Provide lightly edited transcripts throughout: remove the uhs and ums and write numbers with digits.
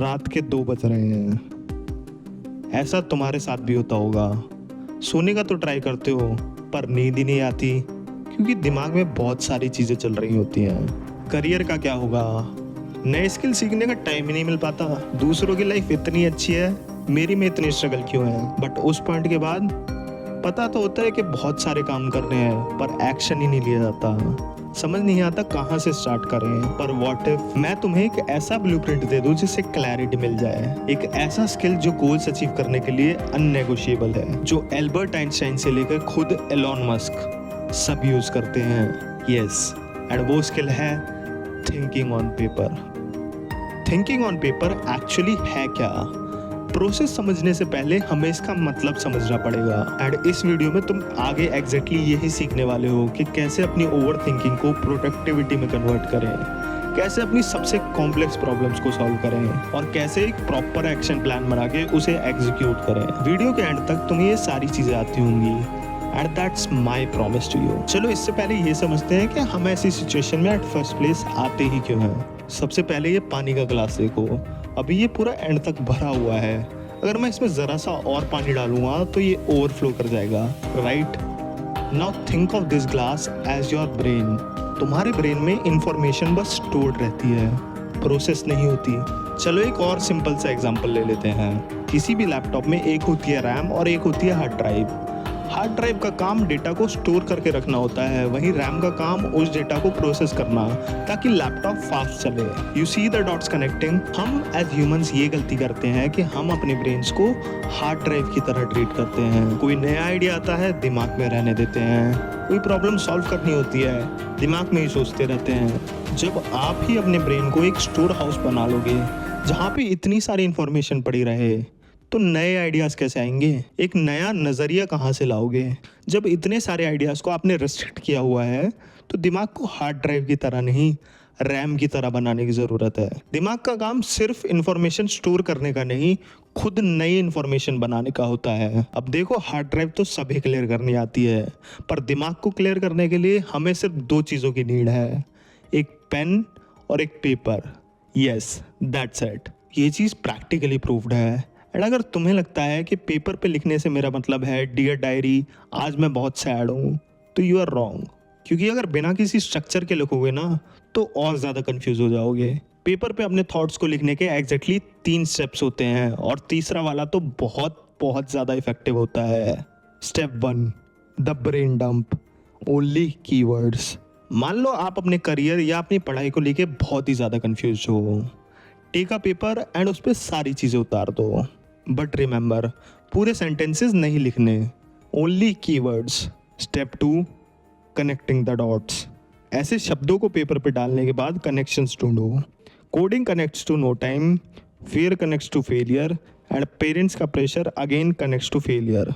रात के 2 बज रहे हैं। ऐसा तुम्हारे साथ भी होता होगा। सोने का तो ट्राई करते हो पर नींद ही नहीं आती क्योंकि दिमाग में बहुत सारी चीज़ें चल रही होती हैं। करियर का क्या होगा, नए स्किल सीखने का टाइम ही नहीं मिल पाता। दूसरों की लाइफ इतनी अच्छी है, मेरी में इतनी स्ट्रगल क्यों है। बट उस पॉइंट के बाद पता तो होता है कि बहुत सारे काम कर रहे हैं पर एक्शन ही नहीं लिया जाता। समझ नहीं आता कहाँ से स्टार्ट करें। पर व्हाट इफ मैं तुम्हें एक ऐसा ब्लूप्रिंट दे दूं जिससे क्लैरिटी मिल जाए। एक ऐसा स्किल जो गोल्स अचीव करने के लिए अननेगोशिएबल है, जो एल्बर्ट आइंस्टाइन से लेकर खुद एलोन मस्क सब यूज करते हैं। यस, एंड वो स्किल है thinking on paper. Thinking on paper actually है क्या? प्रोसेस समझने से पहले हमें इसका मतलब समझना पड़ेगा। एंड इस वीडियो में तुम आगे एग्जैक्टली यही सीखने वाले हो कि कैसे अपनी ओवर थिंकिंग को प्रोडक्टिविटी में कन्वर्ट करें, कैसे अपनी सबसे कॉम्प्लेक्स प्रॉब्लम्स को सॉल्व करें और कैसे एक प्रॉपर एक्शन प्लान बना के उसे एग्जीक्यूट करें। वीडियो के एंड तक तुम्हें ये सारी चीजें आती होंगी and that's my promise to you. चलो इससे पहले ये समझते हैं कि हम ऐसी सिचुएशन में एट फर्स्ट प्लेस आते ही क्यों हैं। सबसे पहले ये पानी का गिलास देखो, अभी ये पूरा एंड तक भरा हुआ है। अगर मैं इसमें जरा सा और पानी डालूंगा तो ये ओवरफ्लो कर जाएगा, right? Now think of this glass as your brain. तुम्हारे ब्रेन में इंफॉर्मेशन बस स्टोर्ड रहती है, प्रोसेस नहीं होती। चलो एक और सिंपल सा एग्जांपल ले लेते हैं। किसी भी लैपटॉप में एक होती है रैम और एक होती है हार्ड ड्राइव। हार्ड ड्राइव का काम डेटा को स्टोर करके रखना होता है, वहीं रैम का काम उस डेटा को प्रोसेस करना ताकि लैपटॉप फास्ट चले। You see the dots connecting. हम एज ह्यूमंस ये गलती करते हैं कि हम अपने ब्रेन्स को हार्ड ड्राइव की तरह ट्रीट करते हैं। कोई नया आइडिया आता है, दिमाग में रहने देते हैं। कोई प्रॉब्लम सॉल्व करनी होती है, दिमाग में ही सोचते रहते हैं। जब आप ही अपने ब्रेन को एक स्टोर हाउस बना लोगे जहाँ पे इतनी सारी इंफॉर्मेशन पड़ी रहे, तो नए आइडियाज़ कैसे आएंगे? एक नया नज़रिया कहाँ से लाओगे? जब इतने सारे आइडियाज़ को आपने रेस्ट्रिक्ट किया हुआ है तो दिमाग को हार्ड ड्राइव की तरह नहीं, रैम की तरह बनाने की ज़रूरत है। दिमाग का काम सिर्फ इंफॉर्मेशन स्टोर करने का नहीं, खुद नई इंफॉर्मेशन बनाने का होता है। अब देखो, हार्ड ड्राइव तो सभी क्लियर करनी आती है, पर दिमाग को क्लियर करने के लिए हमें सिर्फ 2 चीज़ों की नीड है, एक पेन और एक पेपर। Yes, that's it. ये चीज़ प्रैक्टिकली प्रूव्ड है। एंड अगर तुम्हें लगता है कि पेपर पे लिखने से मेरा मतलब है डियर डायरी आज मैं बहुत सैड हूँ, तो यू आर रॉन्ग। क्योंकि अगर बिना किसी स्ट्रक्चर के लिखोगे ना तो और ज़्यादा कंफ्यूज हो जाओगे। पेपर पे अपने थॉट्स को लिखने के एग्जैक्टली 3 स्टेप्स होते हैं और तीसरा वाला तो बहुत बहुत ज़्यादा इफेक्टिव होता है। Step 1, the brain dump, only keywords. मान लो आप अपने करियर या अपनी पढ़ाई को लेके बहुत ही ज़्यादा कंफ्यूज हो। टेक अ पेपर एंड उस पर सारी चीज़ें उतार दो। बट रिमेंबर, पूरे सेंटेंसेस नहीं लिखने, only keywords. Step 2, connecting the dots. ऐसे शब्दों को पेपर पे डालने के बाद कनेक्शंस ढूंढो। Coding connects to no time, fear connects to failure and parents का pressure again connects to failure.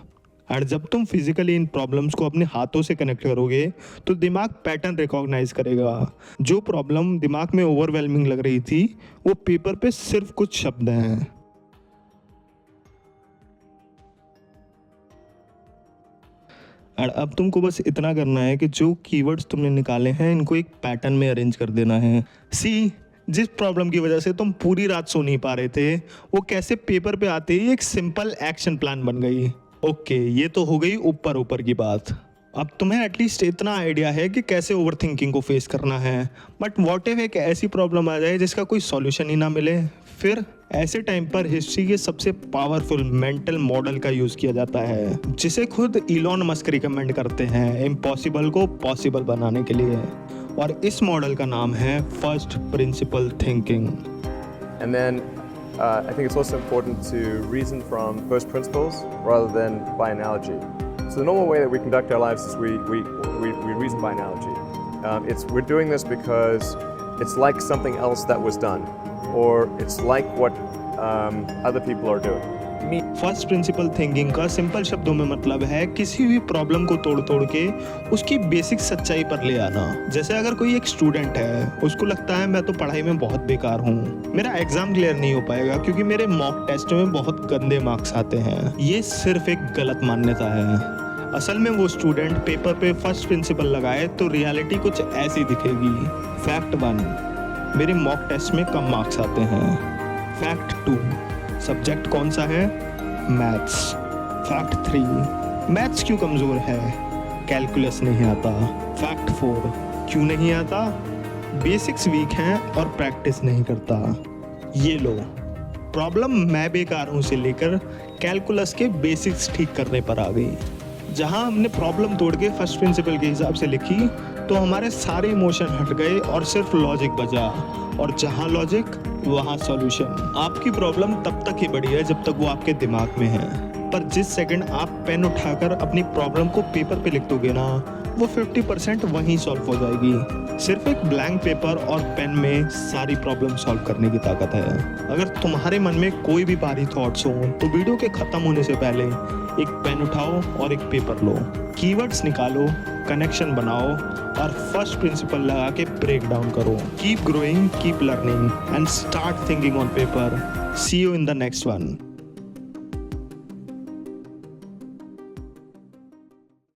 और जब तुम फिजिकली इन प्रॉब्लम्स को अपने हाथों से कनेक्ट करोगे तो दिमाग पैटर्न रिकॉग्नाइज करेगा। जो प्रॉब्लम दिमाग में ओवरवेलमिंग लग रही थी वो पेपर पे सिर्फ कुछ शब्द हैं। और अब तुमको बस इतना करना है कि जो कीवर्ड्स तुमने निकाले हैं इनको एक पैटर्न में अरेंज कर देना है। सी, जिस प्रॉब्लम की वजह से तुम पूरी रात सो नहीं पा रहे थे वो कैसे पेपर पे आते ही एक सिंपल एक्शन प्लान बन गई। ओके, ये तो हो गई ऊपर ऊपर की बात। अब तुम्हें एटलीस्ट इतना आइडिया है कि कैसे ओवर थिंकिंग को फेस करना है। बट व्हाट इफ एक ऐसी प्रॉब्लम आ जाए जिसका कोई सॉल्यूशन ही ना मिले? फिर ऐसे टाइम पर हिस्ट्री के सबसे पावरफुल मेंटल मॉडल का यूज किया जाता है, जिसे खुद इलॉन मस्क रिकमेंड करते हैं इम्पॉसिबल को पॉसिबल बनाने के लिए। और इस मॉडल का नाम है first principle thinking. And then I think it's also important to reason from first principles rather than by analogy. So the normal way that we conduct our lives is we reason by analogy. We're doing this because it's like something else that was done, or it's like what other people are doing. First principle thinking का simple शब्दों में मतलब है किसी भी problem को तोड़ तोड़ के उसकी बेसिक सच्चाई पर ले आना। जैसे अगर कोई एक स्टूडेंट है, उसको लगता है मैं तो पढ़ाई में बहुत बेकार हूँ, मेरा एग्जाम क्लियर नहीं हो पाएगा क्योंकि मेरे मॉक टेस्ट में बहुत गंदे मार्क्स आते हैं। ये सिर्फ एक गलत मान्यता है। असल में वो स्टूडेंट पेपर पे फर्स्ट प्रिंसिपल लगाए तो रियलिटी कुछ ऐसी दिखेगी। फैक्ट 1, मेरे मॉक टेस्ट में कम मार्क्स आते हैं। फैक्ट 2, सब्जेक्ट कौन सा है? मैथ्स। फैक्ट 3, मैथ्स क्यों कमज़ोर है? कैलकुलस नहीं आता। फैक्ट 4, क्यों नहीं आता? बेसिक्स वीक हैं और प्रैक्टिस नहीं करता। ये लो, प्रॉब्लम मैं बेकार हूँ से लेकर कैलकुलस के बेसिक्स ठीक करने पर आ गई। जहाँ हमने प्रॉब्लम तोड़ के फर्स्ट प्रिंसिपल के हिसाब से लिखी तो हमारे सारे इमोशन हट गए और सिर्फ लॉजिक बचा, और जहाँ लॉजिक वहाँ सॉल्यूशन। आपकी प्रॉब्लम तब तक ही बड़ी है जब तक वो आपके दिमाग में है, पर जिस सेकंड आप पेन उठाकर अपनी प्रॉब्लम को पेपर पे लिख दोगे ना, वो 50% वहीं सॉल्व हो जाएगी। सिर्फ एक ब्लैंक पेपर और पेन में सारी प्रॉब्लम सॉल्व करने की ताकत है। अगर तुम्हारे मन में कोई भी भारी थॉट्स हो तो वीडियो के खत्म होने से पहले एक पेन उठाओ और एक पेपर लो, कीवर्ड्स निकालो, कनेक्शन बनाओ और फर्स्ट प्रिंसिपल लगा के ब्रेक डाउन करो। Keep growing, keep learning and start thinking on paper. See you in the next one.